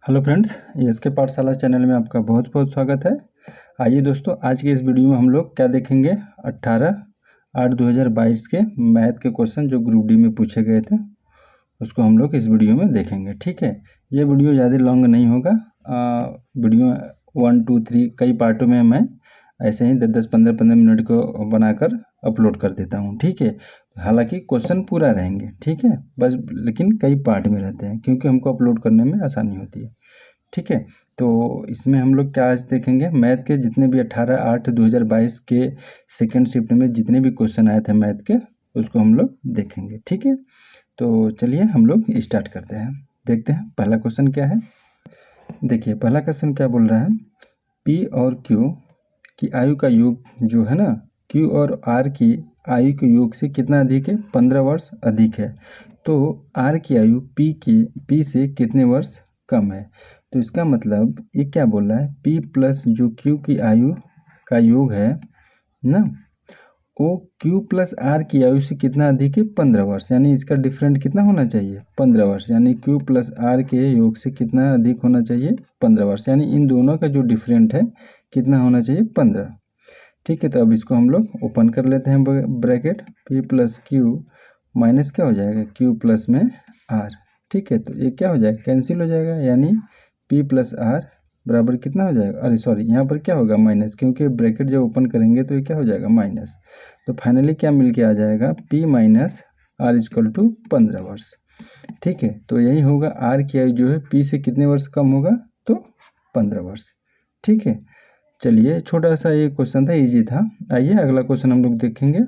Hello friends, SK पाठशाला channel में आपका बहुत बहुत स्वागत है। आइए दोस्तों, आज के इस वीडियो में हम लोग क्या देखेंगे, 18/8/2022 के मैथ के क्वेश्चन जो ग्रुप डी में पूछे गए थे उसको हम लोग इस वीडियो में देखेंगे। ठीक है, ये वीडियो ज़्यादा लॉन्ग नहीं होगा। वीडियो 1 2 3 कई पार्टों में मैं ऐसे ही 10 15 मिनट को बनाकर अपलोड कर देता हूँ। ठीक है, हालांकि क्वेश्चन पूरा रहेंगे, ठीक है, बस लेकिन कई पार्ट में रहते हैं क्योंकि हमको अपलोड करने में आसानी होती है। ठीक है, तो इसमें हम लोग क्या आज देखेंगे, मैथ के जितने भी 18/8/2022 के सेकेंड शिफ्ट में जितने भी क्वेश्चन आए थे मैथ के उसको हम लोग देखेंगे। ठीक है, तो चलिए हम लोग स्टार्ट करते हैं। देखते हैं पहला क्वेश्चन क्या है। देखिए पहला क्वेश्चन क्या बोल रहा है, पी और क्यू की आयु का योग जो है ना, क्यू और आर की आयु के योग से कितना अधिक है, 15 वर्ष अधिक है। तो आर की आयु पी से कितने वर्ष कम है। तो इसका मतलब ये क्या बोल रहा है, पी प्लस जो क्यू की आयु का योग है ना, वो क्यू प्लस आर की आयु से कितना अधिक है, 15 वर्ष। यानी इसका डिफरेंट कितना होना चाहिए, 15 वर्ष। यानी क्यू प्लस आर के योग से कितना अधिक होना चाहिए, 15 वर्ष। यानी इन दोनों का जो डिफरेंट है कितना होना चाहिए, 15। ठीक है, तो अब इसको हम लोग ओपन कर लेते हैं bracket, P plus Q minus क्या हो जाएगा, क्यू प्लस में आर। ठीक है, तो ये क्या हो जाएगा, कैंसिल हो जाएगा। यानी पी प्लस आर बराबर कितना हो जाएगा, अरे सॉरी यहाँ पर क्या होगा, माइनस, क्योंकि ब्रैकेट जब ओपन करेंगे तो ये क्या हो जाएगा, माइनस। तो फाइनली क्या मिल के आ जाएगा, P minus R equal to 15 वर्ष। ठीक है, तो यही होगा, आर की आयु जो है पी से कितने वर्ष कम होगा, तो 15 वर्ष। ठीक है, चलिए छोटा सा ये क्वेश्चन था, इजी था। आइए अगला क्वेश्चन हम लोग देखेंगे।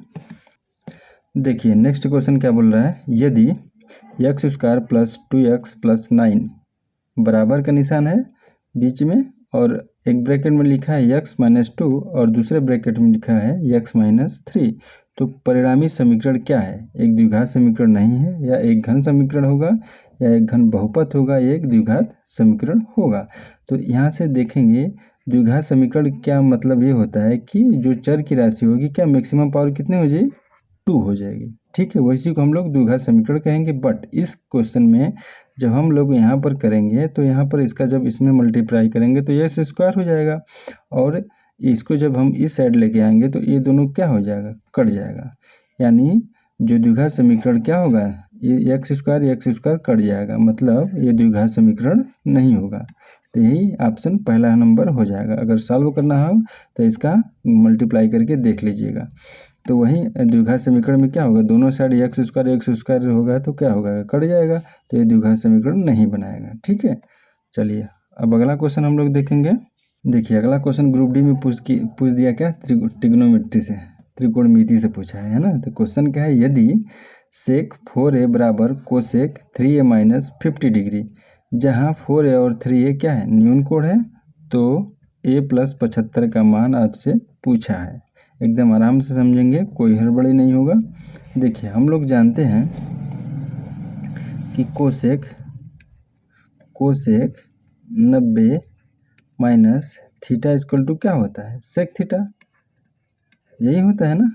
देखिए नेक्स्ट क्वेश्चन क्या बोल रहा है, यदि x square plus 2x plus 9 बराबर का निशान है बीच में और एक ब्रैकेट में लिखा है x माइनस 2 और दूसरे ब्रैकेट में लिखा है x माइनस 3, तो परिणामी समीकरण क्या है। एक द्विघात समीकरण नहीं है, या एक घन समीकरण होगा, या एक घन बहुपद होगा, या एक द्विघात समीकरण होगा। तो यहाँ से देखेंगे द्विघात समीकरण क्या मतलब ये होता है कि जो चर की राशि होगी क्या मैक्सिमम पावर कितने हो जाएगी, 2 हो जाएगी। ठीक है, वैसी को हम लोग द्विघात समीकरण कहेंगे। बट इस क्वेश्चन में जब हम लोग यहाँ पर करेंगे तो यहाँ पर इसका जब इसमें मल्टीप्लाई करेंगे तो एक्स स्क्वायर हो जाएगा, और इसको जब हम इस साइड लेके आएंगे तो ये दोनों क्या हो जाएगा, कट जाएगा। यानी जो द्विघात समीकरण क्या होगा, ये एक्स स्क्वायर कट जाएगा, मतलब ये द्विघात समीकरण नहीं होगा। तो यही ऑप्शन पहला नंबर हो जाएगा। अगर सॉल्व करना हो तो इसका मल्टीप्लाई करके देख लीजिएगा। तो वही द्विघात समीकरण में क्या होगा, दोनों साइड एक्स स्क्वायर होगा तो क्या होगा, कट जाएगा, तो ये द्विघात समीकरण नहीं बनाएगा। ठीक है, चलिए अब अगला क्वेश्चन हम लोग देखेंगे। देखिए अगला क्वेश्चन ग्रुप डी में पूछ दिया क्या, ट्रिगोनोमेट्री से, त्रिकोणमिति से पूछा है ना। तो क्वेश्चन क्या है, यदि सेक 4a बराबर कोसेक 3a माइनस 50 डिग्री, जहाँ 4a और 3a क्या है, न्यून कोण है, तो a प्लस 75 का मान आपसे पूछा है। एकदम आराम से समझेंगे, कोई हड़बड़ी नहीं होगा। देखिए हम लोग जानते हैं कि cosec 90 minus theta equal to क्या होता है, सेक थीटा, यही होता है ना।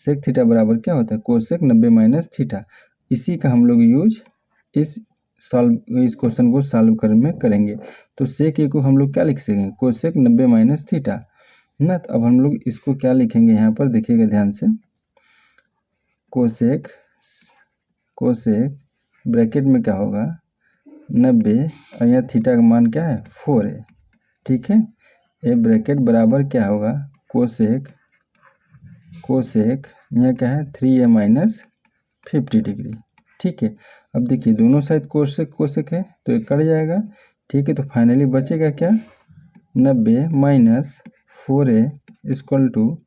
सेक थीटा बराबर क्या होता है, कोसेक 90 माइनस थीटा। इसी का हम लोग यूज इस क्वेश्चन को सॉल्व करने में करेंगे। तो सेक ए को हम लोग क्या लिख सकेंगे, कोसेक 90 माइनस थीटा ना। तो अब हम लोग इसको क्या लिखेंगे, यहाँ पर देखिएगा ध्यान से, कोसेक ब्रैकेट में क्या होगा 90 और यहाँ थीटा का मान क्या है 4 है। ठीक है, ये ब्रैकेट बराबर क्या होगा, कोसेक यहाँ क्या है 3a माइनस 50 डिग्री। ठीक है, अब देखिए दोनों साइड कोसेक है तो ये कट जाएगा। ठीक है, तो फाइनली बचेगा क्या, 90 minus 4a equal to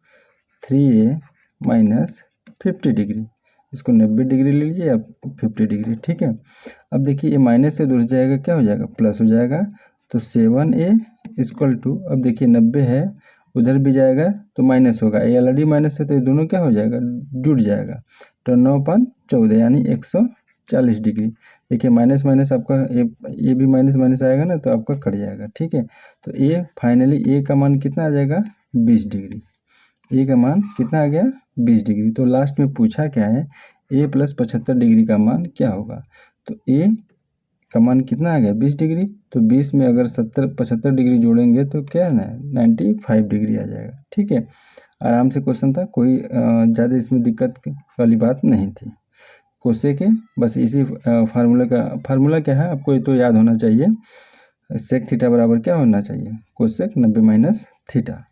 3a minus 50 degree. इसको 90 डिग्री ले लीजिए या 50 डिग्री। ठीक है, अब देखिए ये माइनस से दूर जाएगा, क्या हो जाएगा, प्लस हो जाएगा। तो 7a इक्वल टू, अब देखिए 90 है, उधर भी जाएगा तो माइनस होगा, ये ऑलरेडी माइनस है तो ये दोनों क्या हो जाएगा, जुड़ जाएगा। तो 9/14 यानी 140 डिग्री। देखिए माइनस माइनस आपका ये भी माइनस आएगा ना, तो आपका कट जाएगा। ठीक है, तो ये फाइनली ए का मान कितना आ जाएगा, 20 डिग्री। ए का मान कितना आ गया, 20 डिग्री। तो लास्ट में पूछा क्या है, ए प्लस 75 डिग्री का मान क्या होगा। तो ए का मान कितना आ गया 20 डिग्री। तो 20 में अगर 75 डिग्री जोड़ेंगे तो क्या है ना 95 डिग्री आ जाएगा। ठीक है, आराम से क्वेश्चन था, कोई ज़्यादा इसमें दिक्कत वाली बात नहीं थी। कोसे के बस इसी फार्मूला क्या है आपको ये तो याद होना चाहिए, सेक थीटा बराबर क्या होना चाहिए कोसेक 90 माइनस थीटा।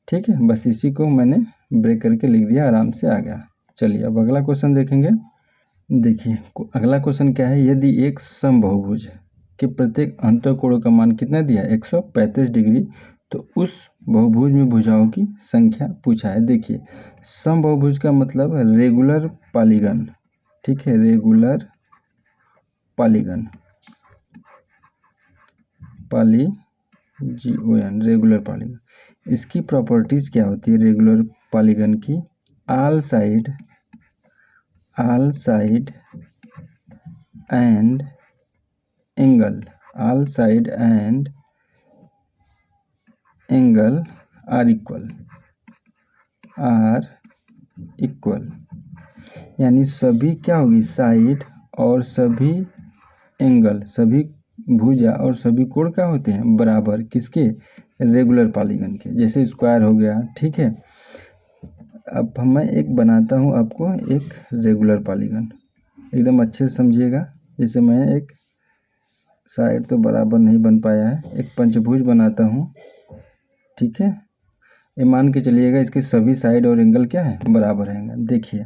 ठीक है, बस इसी को मैंने ब्रेक करके लिख दिया, आराम से आ गया। चलिए अब अगला क्वेश्चन देखेंगे। देखिए अगला क्वेश्चन क्या है, यदि एक समबाहुभुज के प्रत्येक अंतःकोण का मान कितना दिया 135 डिग्री, तो उस बहुभुज में भुजाओं की संख्या पूछा है। देखिए समबाहुभुज का मतलब रेगुलर पॉलीगन। ठीक है, regular polygon, polygon, regular polygon. इसकी प्रॉपर्टीज क्या होती है रेगुलर पॉलीगन की, all side and angle, all side and angle are equal, यानी सभी क्या होगी साइड और सभी एंगल, सभी भुजा और सभी कोण क्या होते हैं बराबर, किसके रेगुलर पॉलीगन के, जैसे स्क्वायर हो गया। ठीक है, अब मैं एक बनाता हूँ आपको एक रेगुलर पॉलीगन, एकदम अच्छे से समझिएगा। जैसे मैं एक साइड तो बराबर नहीं बन पाया है, एक पंचभुज बनाता हूँ। ठीक है, ये मान के चलिएगा इसके सभी साइड और एंगल क्या है बराबर हैं। देखिए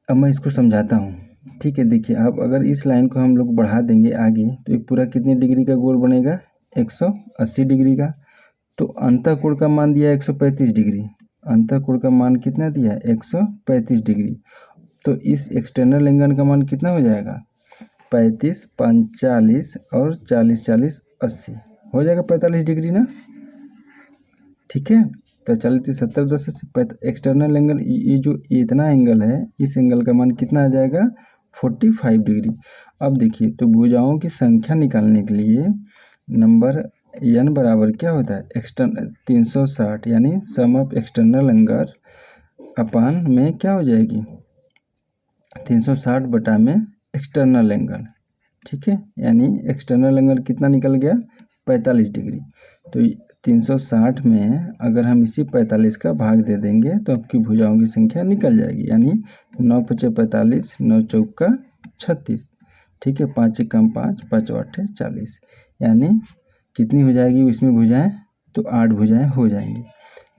अब मैं इसको समझाता हूँ। ठीक है, देखिए अब अगर इस लाइन को हम लोग बढ़ा देंगे आगे तो ये पूरा कितने डिग्री का गोल बनेगा 180 डिग्री का। तो अंतःकोण का मान दिया 135 डिग्री, अंतःकोण का मान कितना दिया 135 डिग्री। तो इस एक्सटर्नल एंगल का मान कितना हो जाएगा 35, 45 और 40, 40, 80 हो जाएगा 45 डिग्री ना। ठीक है, तो 40, 70, 10 एक्सटर्नल एंगल, ये जो इतना एंगल है इस एंगल का मान कितना आ जाएगा 45 डिग्री। अब देखिए तो भुजाओं की संख्या निकालने के लिए नंबर n बराबर क्या होता है एक्सटर्नल 360, यानी सम ऑफ एक्सटर्नल एंगल अपान में क्या हो जाएगी 360 बटा में एक्सटर्नल एंगल। ठीक है, यानी एक्सटर्नल एंगल कितना निकल गया 45 डिग्री। तो 360 में अगर हम इसी 45 का भाग दे देंगे तो आपकी भुजाओं की संख्या निकल जाएगी, यानी 9 × 5 = 45, 9 × 4 = 36। ठीक है, 5 × 1 = 5, 5 × 8 = 40, यानी कितनी हो जाएगी इसमें भुजाएं तो 8 भुजाएं हो जाएंगी।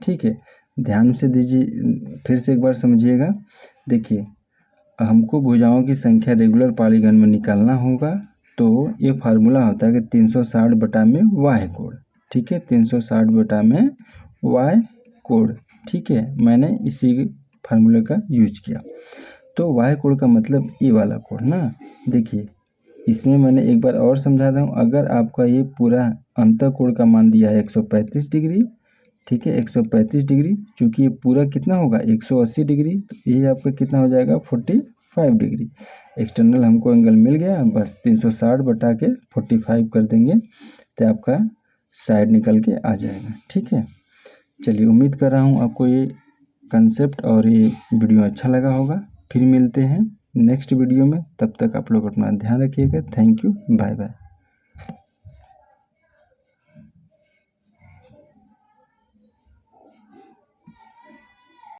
ठीक है, ध्यान से दीजिए, फिर से एक बार समझिएगा। देखिए हमको भुजाओं की संख्या रेगुलर पॉलीगन में निकालना होगा, तो ये फार्मूला होता है कि 360 बटा में वाई कोण। ठीक है, 360 बटा में वाई कोण। ठीक है, मैंने इसी फार्मूले का यूज किया। तो वाई कोण का मतलब ये वाला कोण ना। देखिए इसमें मैंने एक बार और समझाता हूँ, अगर आपका ये पूरा अंतःकोण का मान दिया है 135 डिग्री। ठीक है, 135 डिग्री, चूँकि ये पूरा कितना होगा 180 डिग्री, तो ये आपका कितना हो जाएगा 45 डिग्री। एक्सटर्नल हमको एंगल मिल गया, बस 360 बटा के 45 कर देंगे तो आपका साइड निकल के आ जाएगा। ठीक है, चलिए उम्मीद कर रहा हूँ आपको ये कंसेप्ट और ये वीडियो अच्छा लगा होगा। फिर मिलते हैं नेक्स्ट वीडियो में, तब तक आप लोग अपना ध्यान रखिएगा। Thank you, bye bye.